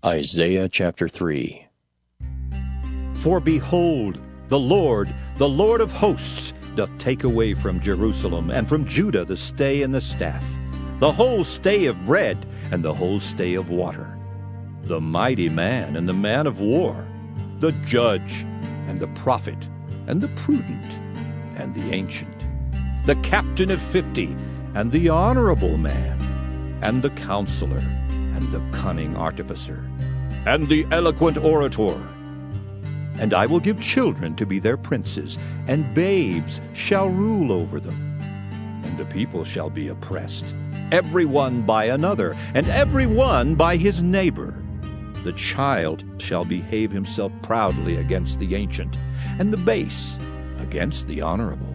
Isaiah chapter 3. For behold, the Lord of hosts, doth take away from Jerusalem and from Judah the stay and the staff, the whole stay of bread and the whole stay of water, the mighty man and the man of war, the judge and the prophet and the prudent and the ancient, the captain of 50 and the honorable man, and the counselor and the cunning artificer, and the eloquent orator. And I will give children to be their princes, and babes shall rule over them. And the people shall be oppressed, every one by another, and every one by his neighbor. The child shall behave himself proudly against the ancient, and the base against the honorable.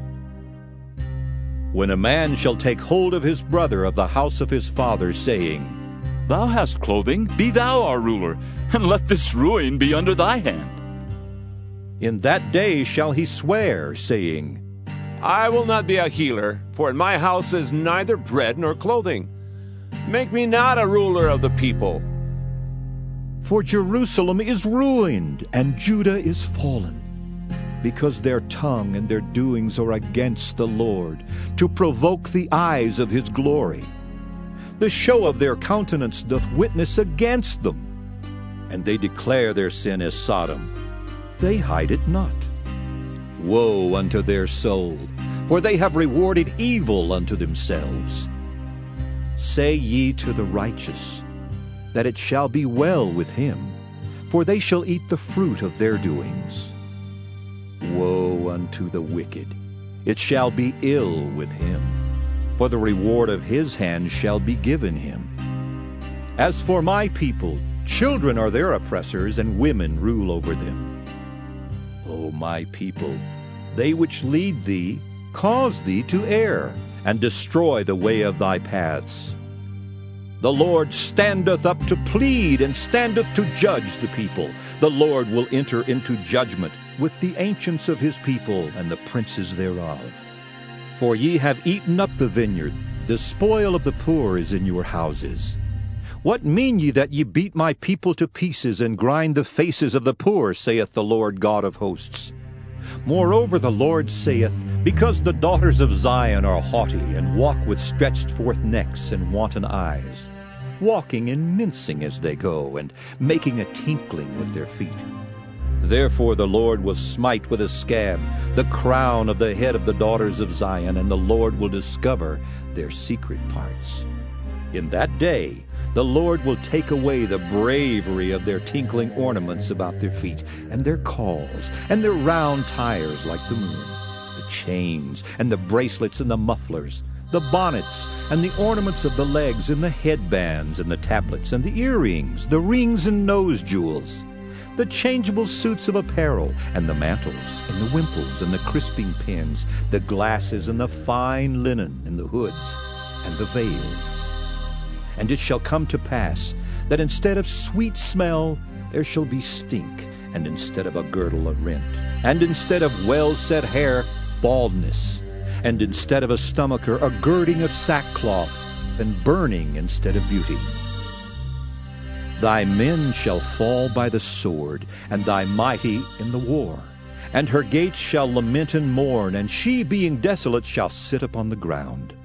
When a man shall take hold of his brother of the house of his father, saying, Thou hast clothing, be thou our ruler, and let this ruin be under thy hand. In that day shall he swear, saying, I will not be a healer, for in my house is neither bread nor clothing. Make me not a ruler of the people. For Jerusalem is ruined, and Judah is fallen, because their tongue and their doings are against the Lord, to provoke the eyes of his glory. The show of their countenance doth witness against them, and they declare their sin as Sodom. They hide it not. Woe unto their soul, for they have rewarded evil unto themselves. Say ye to the righteous, that it shall be well with him, for they shall eat the fruit of their doings. Woe unto the wicked, it shall be ill with him, for the reward of his hand shall be given him. As for my people, children are their oppressors, and women rule over them. O my people, they which lead thee cause thee to err, and destroy the way of thy paths. The Lord standeth up to plead, and standeth to judge the people. The Lord will enter into judgment with the ancients of his people and the princes thereof. For ye have eaten up the vineyard, the spoil of the poor is in your houses. What mean ye that ye beat my people to pieces, and grind the faces of the poor, saith the Lord God of hosts? Moreover the Lord saith, Because the daughters of Zion are haughty, and walk with stretched forth necks and wanton eyes, walking and mincing as they go, and making a tinkling with their feet. Therefore the Lord will smite with a scab the crown of the head of the daughters of Zion, and the Lord will discover their secret parts. In that day the Lord will take away the bravery of their tinkling ornaments about their feet, and their cauls, and their round tires like the moon, the chains, and the bracelets, and the mufflers, the bonnets, and the ornaments of the legs, and the headbands, and the tablets, and the earrings, the rings and nose jewels, the changeable suits of apparel, and the mantles, and the wimples, and the crisping pins, the glasses, and the fine linen, and the hoods, and the veils. And it shall come to pass that instead of sweet smell there shall be stink, and instead of a girdle a rent, and instead of well-set hair baldness, and instead of a stomacher a girding of sackcloth, and burning instead of beauty. Thy men shall fall by the sword, and thy mighty in the war. And her gates shall lament and mourn, and she being desolate shall sit upon the ground.